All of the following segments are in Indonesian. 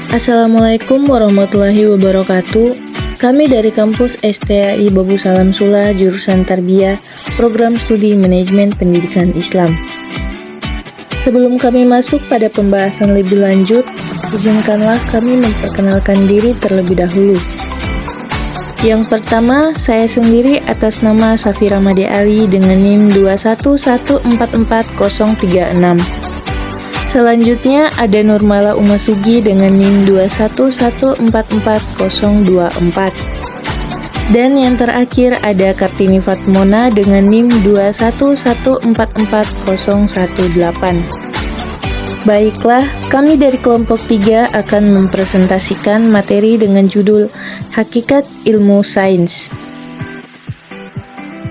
Assalamualaikum warahmatullahi wabarakatuh. Kami dari kampus STAI Babu Salam Sula, jurusan Tarbiyah, program studi manajemen pendidikan Islam. Sebelum kami masuk pada pembahasan lebih lanjut, izinkanlah kami memperkenalkan diri terlebih dahulu. Yang pertama, saya sendiri atas nama Safira Made Ali dengan NIM 211444036. Selanjutnya ada Nurmala Umasugi dengan NIM 211444024. Dan yang terakhir ada Kartini Fatmona dengan NIM 211444018. Baiklah, kami dari kelompok 3 akan mempresentasikan materi dengan judul Hakikat Ilmu Sains.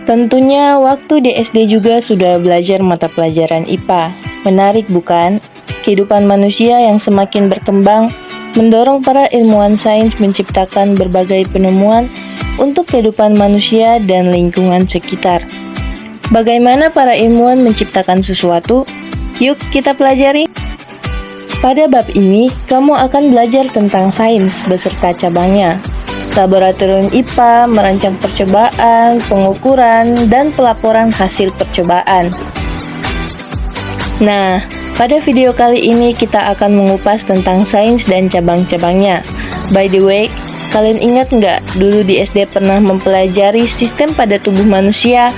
Tentunya waktu di SD juga sudah belajar mata pelajaran IPA. Menarik bukan? Kehidupan manusia yang semakin berkembang mendorong para ilmuwan sains menciptakan berbagai penemuan untuk kehidupan manusia dan lingkungan sekitar. Bagaimana para ilmuwan menciptakan sesuatu? Yuk kita pelajari. Pada bab ini, kamu akan belajar tentang sains beserta cabangnya. Laboratorium IPA merancang percobaan, pengukuran, dan pelaporan hasil percobaan. Nah, pada video kali ini kita akan mengupas tentang sains dan cabang-cabangnya. By the way, kalian ingat nggak dulu di SD pernah mempelajari sistem pada tubuh manusia,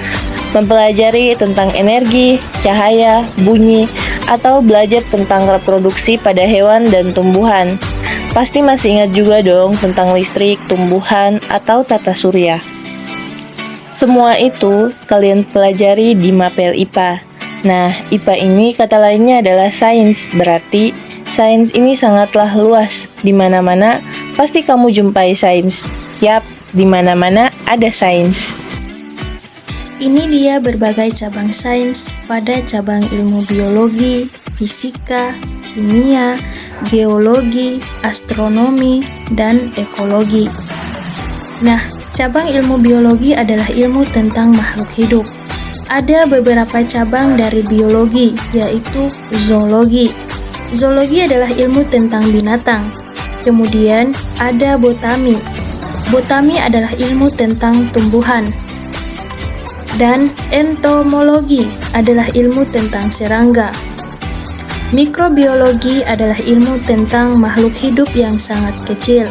mempelajari tentang energi, cahaya, bunyi, atau belajar tentang reproduksi pada hewan dan tumbuhan? Pasti masih ingat juga dong tentang listrik, tumbuhan, atau tata surya. Semua itu kalian pelajari di mapel IPA. Nah, IPA ini kata lainnya adalah sains, berarti sains ini sangatlah luas. Di mana-mana pasti kamu jumpai sains. Yap, di mana-mana ada sains. Ini dia berbagai cabang sains pada cabang ilmu biologi, fisika, kimia, geologi, astronomi, dan ekologi. Nah, cabang ilmu biologi adalah ilmu tentang makhluk hidup. Ada beberapa cabang dari biologi, yaitu zoologi. Zoologi adalah ilmu tentang binatang. Kemudian ada botani. Botani adalah ilmu tentang tumbuhan. Dan entomologi adalah ilmu tentang serangga. Mikrobiologi adalah ilmu tentang makhluk hidup yang sangat kecil.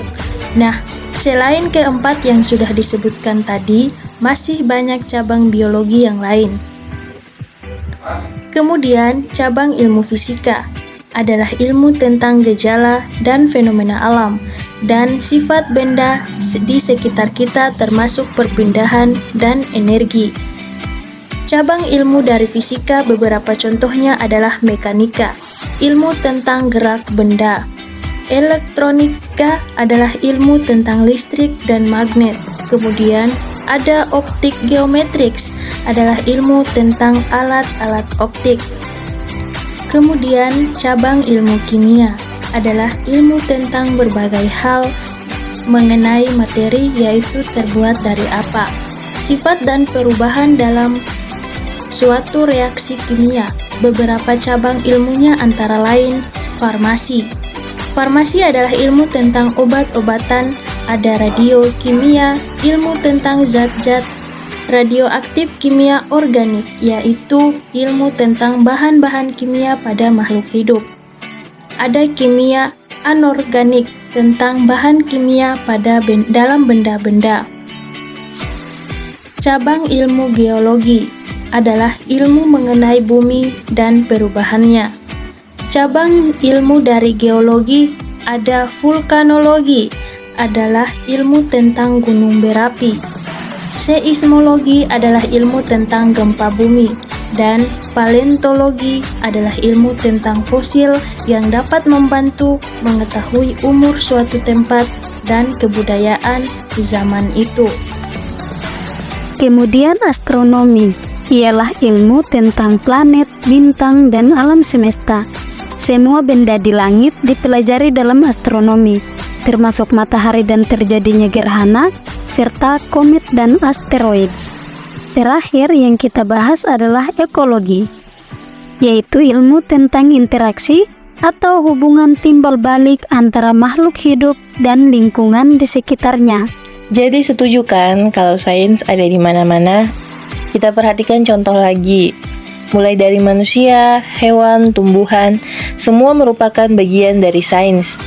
Nah, selain keempat yang sudah disebutkan tadi, masih banyak cabang biologi yang lain. Kemudian, cabang ilmu fisika adalah ilmu tentang gejala dan fenomena alam dan sifat benda di sekitar kita termasuk perpindahan dan energi. Cabang ilmu dari fisika beberapa contohnya adalah mekanika, ilmu tentang gerak benda. Elektronika adalah ilmu tentang listrik dan magnet. Kemudian ada optik geometriks, adalah ilmu tentang alat-alat optik. Kemudian cabang ilmu kimia adalah ilmu tentang berbagai hal mengenai materi, yaitu terbuat dari apa, sifat dan perubahan dalam suatu reaksi kimia. Beberapa cabang ilmunya antara lain farmasi. Farmasi adalah ilmu tentang obat-obatan, ada radiokimia, ilmu tentang zat-zat radioaktif, kimia organik, yaitu ilmu tentang bahan-bahan kimia pada makhluk hidup. Ada kimia anorganik, tentang bahan kimia dalam benda-benda. Cabang ilmu geologi adalah ilmu mengenai bumi dan perubahannya. Cabang ilmu dari geologi ada vulkanologi, adalah ilmu tentang gunung berapi. Seismologi adalah ilmu tentang gempa bumi, dan paleontologi adalah ilmu tentang fosil yang dapat membantu mengetahui umur suatu tempat dan kebudayaan zaman itu. Kemudian astronomi ialah ilmu tentang planet, bintang, dan alam semesta. Semua benda di langit dipelajari dalam astronomi, termasuk matahari dan terjadinya gerhana, serta komet dan asteroid. Terakhir yang kita bahas adalah ekologi, yaitu ilmu tentang interaksi atau hubungan timbal balik antara makhluk hidup dan lingkungan di sekitarnya. Jadi setuju kan kalau sains ada di mana-mana? Kita perhatikan contoh lagi. Mulai dari manusia, hewan, tumbuhan, semua merupakan bagian dari sains.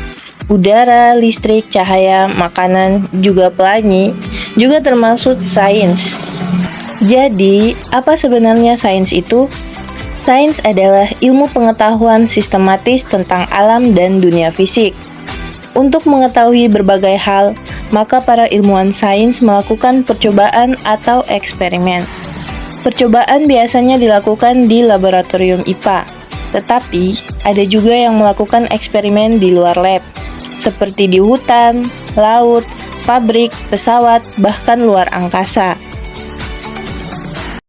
Udara, listrik, cahaya, makanan, juga pelangi, juga termasuk sains. Jadi, apa sebenarnya sains itu? Sains adalah ilmu pengetahuan sistematis tentang alam dan dunia fisik. Untuk mengetahui berbagai hal, maka para ilmuwan sains melakukan percobaan atau eksperimen. Percobaan biasanya dilakukan di laboratorium IPA, tetapi ada juga yang melakukan eksperimen di luar lab, seperti di hutan, laut, pabrik, pesawat, bahkan luar angkasa.